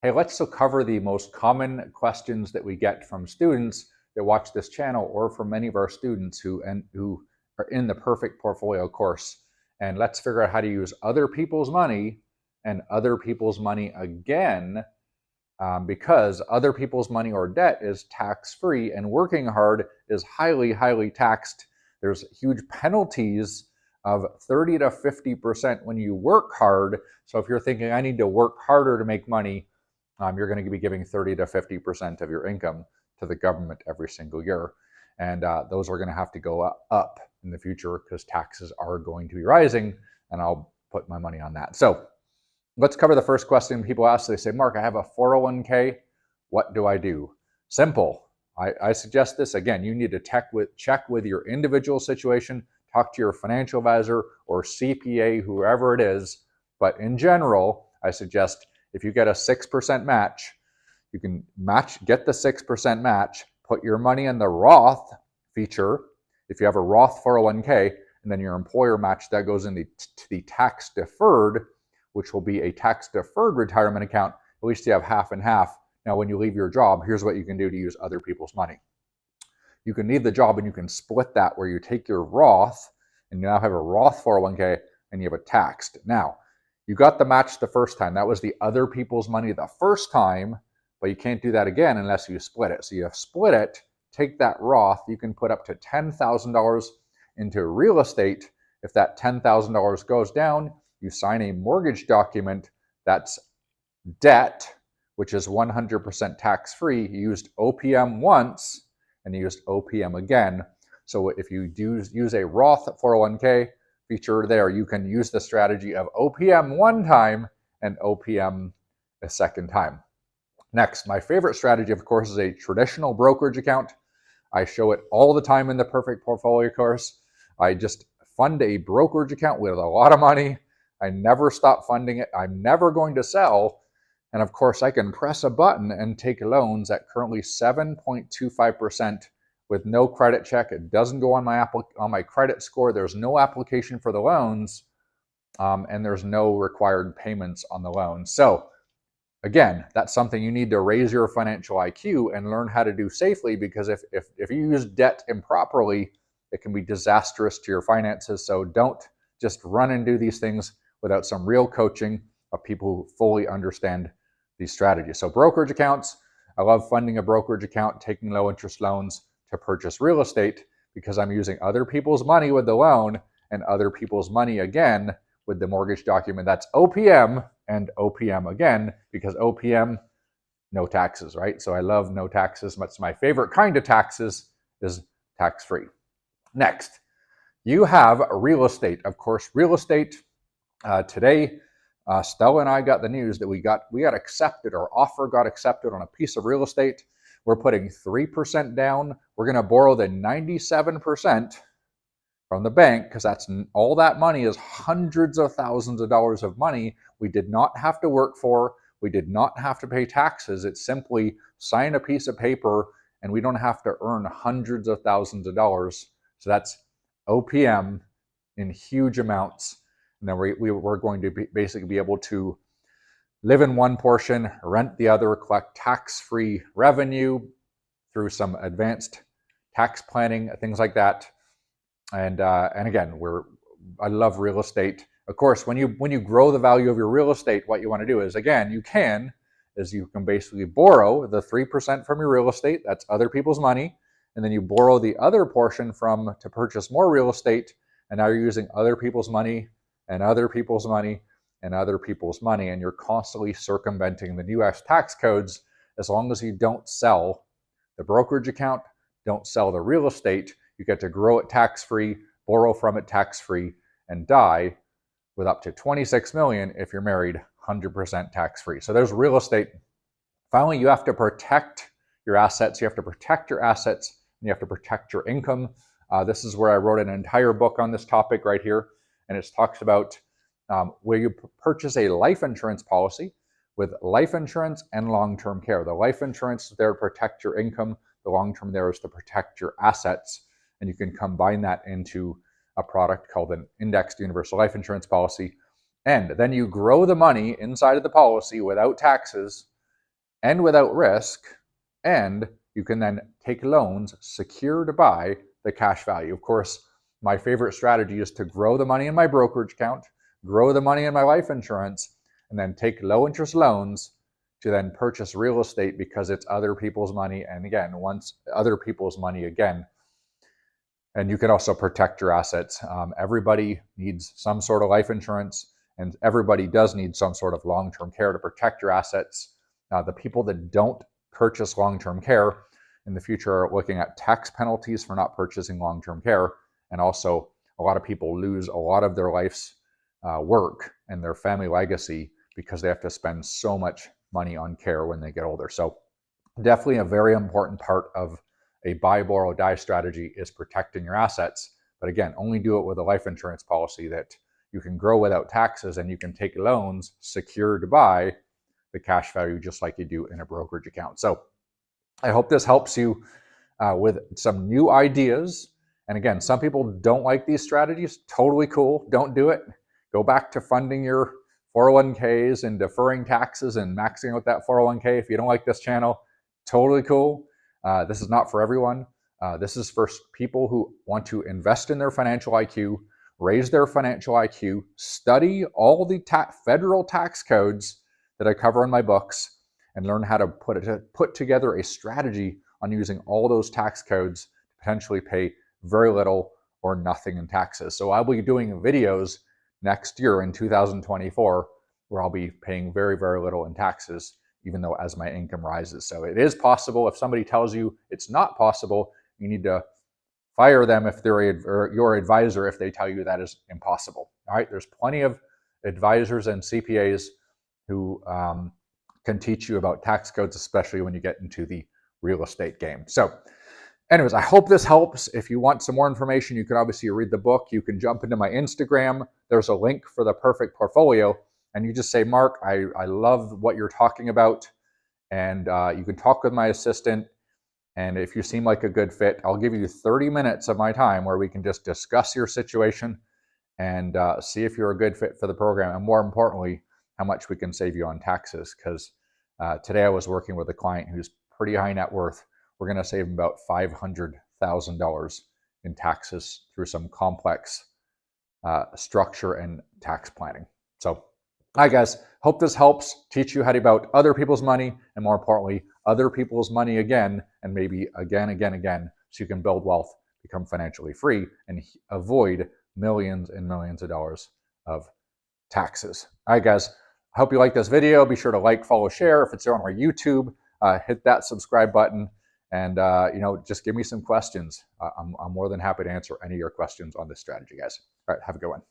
Hey, let's still cover the most common questions that we get from students that watch this channel, or from many of our students who are in the Perfect Portfolio course. And let's figure out how to use other people's money and other people's money again, because other people's money or debt is tax-free, and working hard is highly, highly taxed. There's huge penalties of 30 to 50% when you work hard. So if you're thinking, I need to work harder to make money, you're going to be giving 30 to 50% of your income to the government every single year. And those are going to have to go up in the future because taxes are going to be rising, and I'll put my money on that. So let's cover the first question people ask. They say, Mark, I have a 401k. What do I do? Simple. I suggest this. Again, you need to check with your individual situation, talk to your financial advisor or CPA, whoever it is. But in general, I suggest if you get a 6% match, you can get the 6% match, put your money in the Roth feature. If you have a Roth 401k, and then your employer match, that goes into the tax deferred, which will be a tax-deferred retirement account. At least you have half and half. Now, when you leave your job, here's what you can do to use other people's money. You can leave the job and you can split that, where you take your Roth and you now have a Roth 401k and you have it taxed. Now, you got the match the first time. That was the other people's money the first time, but you can't do that again unless you split it. So you have split it, take that Roth, you can put up to $10,000 into real estate. If that $10,000 goes down, you sign a mortgage document that's debt, which is 100% tax-free. You used OPM once and you used OPM again. So if you do use a Roth 401k feature there, you can use the strategy of OPM one time and OPM a second time. Next, my favorite strategy, of course, is a traditional brokerage account. I show it all the time in the Perfect Portfolio course. I just fund a brokerage account with a lot of money. I never stop funding it. I'm never going to sell. And of course, I can press a button and take loans at currently 7.25% with no credit check. It doesn't go on my credit score. There's no application for the loans, and there's no required payments on the loan. So again, that's something you need to raise your financial IQ and learn how to do safely, because if you use debt improperly, it can be disastrous to your finances. So don't just run and do these things without some real coaching of people who fully understand these strategies. So brokerage accounts, I love funding a brokerage account, taking low interest loans to purchase real estate, because I'm using other people's money with the loan and other people's money again with the mortgage document. That's OPM and OPM again, because OPM, no taxes, right? So I love no taxes. That's my favorite kind of taxes, is tax-free. Next, you have real estate. Of course, real estate. Today, Stella and I got the news that we got accepted, our offer got accepted on a piece of real estate. We're putting 3% down. We're going to borrow the 97% from the bank, because that's all that money is hundreds of thousands of dollars of money we did not have to work for. We did not have to pay taxes. It's simply sign a piece of paper, and we don't have to earn hundreds of thousands of dollars. So that's OPM in huge amounts. And then we're going to basically be able to live in one portion, rent the other, collect tax-free revenue through some advanced tax planning, things like that. And again, I love real estate. Of course, when you grow the value of your real estate, what you want to do is, again, you can basically borrow the 3% from your real estate. That's other people's money. And then you borrow the other portion to purchase more real estate. And now you're using other people's money and other people's money and other people's money. And you're constantly circumventing the US tax codes, as long as you don't sell the brokerage account, don't sell the real estate. You get to grow it tax-free, borrow from it tax-free, and die with up to $26 million if you're married, 100% tax-free. So there's real estate. Finally, you have to protect your assets. You have to protect your assets, and you have to protect your income. This is where I wrote an entire book on this topic right here, and it talks about where you purchase a life insurance policy with life insurance and long-term care. The life insurance is there to protect your income. The long-term there is to protect your assets. And you can combine that into a product called an indexed universal life insurance policy. And then you grow the money inside of the policy without taxes and without risk, and you can then take loans secured by the cash value. Of course, my favorite strategy is to grow the money in my brokerage account, grow the money in my life insurance, and then take low interest loans to then purchase real estate because it's other people's money. And again, once other people's money again, and you can also protect your assets. Everybody needs some sort of life insurance, and everybody does need some sort of long-term care to protect your assets. The people that don't purchase long-term care in the future are looking at tax penalties for not purchasing long-term care, and also a lot of people lose a lot of their life's work and their family legacy because they have to spend so much money on care when they get older. So definitely a very important part of a buy, borrow, die strategy is protecting your assets. But again, only do it with a life insurance policy that you can grow without taxes, and you can take loans secured by the cash value just like you do in a brokerage account. So I hope this helps you with some new ideas. And again, some people don't like these strategies. Totally cool. Don't do it. Go back to funding your 401ks and deferring taxes and maxing out that 401k. If you don't like this channel, totally cool. This is not for everyone. This is for people who want to invest in their financial IQ, raise their financial IQ, study all the federal tax codes that I cover in my books, and learn how to put together a strategy on using all those tax codes to potentially pay very little or nothing in taxes. So I'll be doing videos next year in 2024 where I'll be paying very, very little in taxes, even though as my income rises. So it is possible. If somebody tells you it's not possible, you need to fire them if they're your advisor if they tell you that is impossible. All right, there's plenty of advisors and CPAs who can teach you about tax codes, especially when you get into the real estate game. So anyways, I hope this helps. If you want some more information, you can obviously read the book. You can jump into my Instagram. There's a link for the perfect portfolio. And you just say, Mark, I love what you're talking about. And you can talk with my assistant. And if you seem like a good fit, I'll give you 30 minutes of my time where we can just discuss your situation and see if you're a good fit for the program. And more importantly, how much we can save you on taxes. Because today I was working with a client who's pretty high net worth. We're going to save him about $500,000 in taxes through some complex structure and tax planning. So, hi guys, hope this helps teach you how to about other people's money, and more importantly, other people's money again, and maybe again, so you can build wealth, become financially free, and avoid millions and millions of dollars of taxes. All right, guys, I hope you like this video. Be sure to like, follow, share. If it's on our YouTube, hit that subscribe button, and just give me some questions. I'm more than happy to answer any of your questions on this strategy, guys. All right, have a good one.